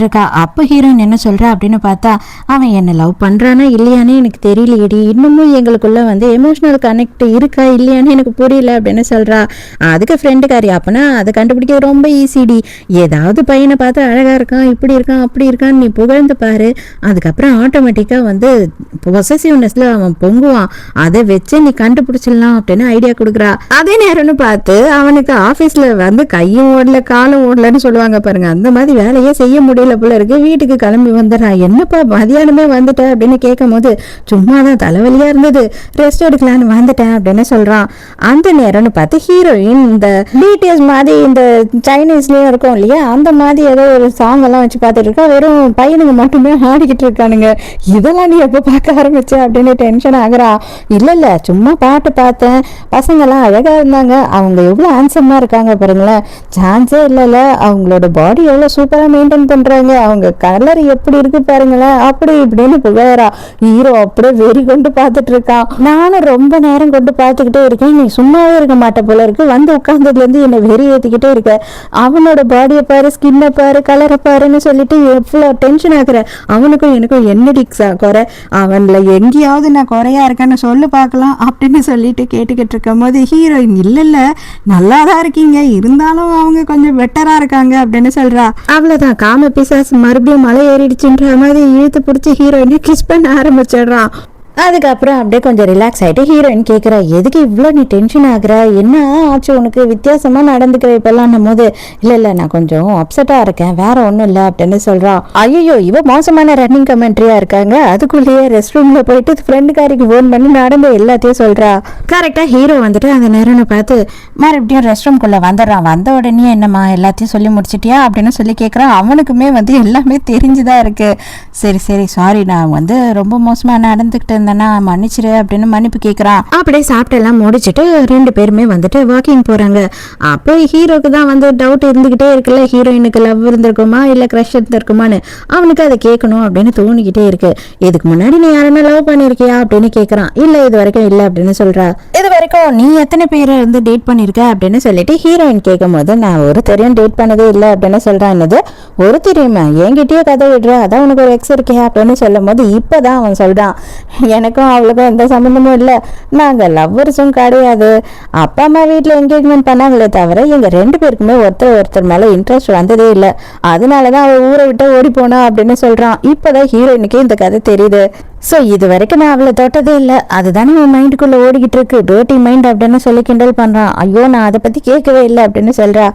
பேசிக்கிட்டு இருக்கா. அப்போ ஹீரோயின் என்ன சொல்றா அப்படின்னு பார்த்தா, அவன் என்ன லவ் பண்றானா இல்லையானே எனக்கு தெரியலையடி, இன்னமும் எங்களுக்குள்ள வந்து எமோஷனல் கனெக்ட் இருக்கா இல்லையான்னு எனக்கு புரியல அப்படின்னு சொல்றா. அதுக்கு ஃப்ரெண்டுக்காரி, அப்பனா அதை கண்டுபிடிக்க ரொம்ப ஈஸிடி, ஏதாவது பையனை பார்த்து அழகா இருக்கான் இப்படி இருக்கான் அப்படி இருக்கான்னு நீ புகழ்ந்து பாரு, அதுக்கப்புறம் ஆட்டோமேட்டிக்கா வந்து பொசசிவ்னஸ்ல அவன் பொங்குவான், அதை வச்சு நீ கண்டுபிடிச்சிடலாம் அப்படின்னு ஐடியா கொடுக்குறா. அதே நேரம்னு பார்த்து அவனுக்கு ஆபீஸ்ல வந்து கையும் ஓடல காலும் ஓடலன்னு சொல்லுவாங்க பாருங்க, அந்த மாதிரி வேலையே செய்ய முடியல போல இருக்கு. வீட்டுக்கு கிளம்பி வந்துடுறான். என்னப்பா மதியானமே வந்துட்ட அப்படின்னு கேட்கும் போது, சும்மாதான் தலைவலியா இருந்தது, ரெஸ்ட் எடுக்கலான்னு வந்துட்டேன் அப்படின்னு சொல்றான். அந்த நேரம்னு பார்த்து ஹீரோயின் இந்த பிடிஎஸ் மாதிரி இந்த சைனீஸ்லயும் இருக்கும் இல்லையா, அந்த மாதிரி ஏதோ ஒரு சாங் எல்லாம் வச்சு பார்த்துட்டு இருக்கா. வெறும் பையனுங்க மட்டுமே ஆடிக்கிட்டு இருக்கானுங்க. இதெல்லாம் நீ எப்போ பார்க்க ஆரம்பிச்ச அப்படின்னு டென்ஷன் ஆகுறா. இல்ல சும்மா பாட்டு பார்த்தேன், பசங்கெல்லாம் அழகா இருந்தாங்க, அவங்க எவ்வளவு ஹேண்ட்ஸமா இருக்காங்க பாருங்களேன், சான்ஸே இல்லைல்ல, அவங்களோட பாடி எவ்வளோ சூப்பராக மெயின்டைன் பண்ணுறாங்க, அவங்க கலர் எப்படி இருக்கு பாருங்களேன் அப்படி இப்படின்னு புகழறா. ஹீரோ அப்படியே வெறி கொண்டு பார்த்துட்டு இருக்கான். நானும் ரொம்ப நேரம் கொண்டு பார்த்துக்கிட்டே இருக்கேன், நீ சும்மாவே இருக்க மாட்ட போல இருக்கு, வந்து உட்கார்ந்ததுலேருந்து என்னை வெறி ஏற்றிக்கிட்டே இருக்க, அவனோட பாடியை பாரு, ஸ்கின்னை பாரு, கலரை பாருன்னு சொல்லிட்டு எவ்வளோ டென்ஷன் ஆகுற, அவனுக்கும் எனக்கும் என்னடி குறை, அவனில் எங்கேயாவது நான் குறையா இருக்கேன்னு சொல்லு பார்க்கலாம் அப்படின்னு சொல்லிட்டு கேட்டுக்கிட்டு இருக்கும் போது ஹீரோயின், இல்ல நல்லா தான் இருக்கீங்க, இருந்தாலும் அவங்க கொஞ்சம் பெட்டரா இருக்காங்க அப்படின்னு சொல்றா. அவ்வளவுதான், காம பிசாசு மறுபடியும் மலை ஏறிடுச்சுன்ற மாதிரி இழுத்து பிடிச்சி ஹீரோயினை கிஸ் பண்ண ஆரம்பிச்சிடுறான். அதுக்கப்புறம் அப்படியே கொஞ்சம் ரிலாக்ஸ் ஆகிட்டு ஹீரோயின் கேட்குறா, எதுக்கு இவ்வளோ நீ டென்ஷன் ஆகுற, என்ன ஆச்சு உனக்கு, வித்தியாசமாக நடந்துக்கிற இப்பெல்லாம் போது, இல்லை நான் கொஞ்சம் அப்செட்டாக இருக்கேன், வேற ஒன்றும் இல்லை அப்படின்னு சொல்கிறா. ஐயோ இவ மோசமான ரன்னிங் கமெண்ட்ரியாக இருக்காங்க, அதுக்குள்ளேயே ரெஸ்ட் ரூமில் போயிட்டு ஃப்ரெண்டுக்காரிக்கு ஃபோன் பண்ணி நடந்து எல்லாத்தையும் சொல்கிறா. கரெக்டாக ஹீரோ வந்துட்டு அந்த நேரம்னு பார்த்து மறுபடியும் ரெஸ்ட் ரூம்குள்ளே வந்துடுறான். வந்த உடனே என்னம்மா எல்லாத்தையும் சொல்லி முடிச்சிட்டியா அப்படின்னு சொல்லி கேட்குறான். அவனுக்குமே வந்து எல்லாமே தெரிஞ்சுதான் இருக்கு. சரி சாரி, நான் வந்து ரொம்ப மோசமாக நடந்துக்கிட்டு இருந்தேன்னா மன்னிச்சிரு அப்படின்னு மன்னிப்பு கேட்குறான். அப்படியே சாப்பிட்டு எல்லாம் முடிச்சுட்டு ரெண்டு பேருமே வந்துட்டு வாக்கிங் போறாங்க. அப்போ ஹீரோக்கு தான் வந்து டவுட் இருந்துகிட்டே இருக்குல்ல, ஹீரோயினுக்கு லவ் இருந்திருக்குமா இல்லை க்ரஷ் இருந்திருக்குமான்னு, அவனுக்கு அதை கேட்கணும் அப்படின்னு தோணிக்கிட்டே இருக்கு. இதுக்கு முன்னாடி நீ யாருன்னா லவ் பண்ணிருக்கியா அப்படின்னு கேட்குறான். இல்லை இது வரைக்கும் இல்லை அப்படின்னு சொல்றா. இது வரைக்கும் நீ எத்தனை பேரை வந்து டேட் பண்ணிருக்க அப்படின்னு சொல்லிட்டு ஹீரோயின் கேட்கும் போது, நான் ஒரு தெரியும் டேட் பண்ணதே இல்லை அப்படின்னு சொல்றான். என்னது ஒரு தெரியுமா, என்கிட்டயே கதை விடுற, அதான் உனக்கு ஒரு எக்ஸ் இருக்கே அப்படின்னு சொல்லும் போது இப்பதான் அவன் சொல்றான், எனக்கும் அவளுக்கும் எந்த சம்மந்தமும் இல்லை, நாங்கள் லவ்வர்ஸும் கிடையாது, அப்பா அம்மா வீட்டில் என்கேஜ்மெண்ட் பண்ணாங்களே தவிர எங்கள் ரெண்டு பேருக்குமே ஒருத்தர் மேலே இன்ட்ரெஸ்ட் வந்ததே இல்லை, அதனால தான் அவள் ஊரை விட்டு ஓடி போனா அப்படின்னு சொல்கிறான். இப்போதான் ஹீரோயினுக்கே இந்த கதை தெரியுது. ஸோ இது வரைக்கும் நான் அவளை தொட்டதே இல்லை, அதுதானே உன் மைண்டுக்குள்ளே ஓடிக்கிட்டு இருக்கு, டர்ட்டி மைண்ட் அப்படின்னு சொல்லி கிண்டல் பண்ணுறான். ஐயோ நான் அதை பற்றி கேட்கவே இல்லை அப்படின்னு சொல்கிறா.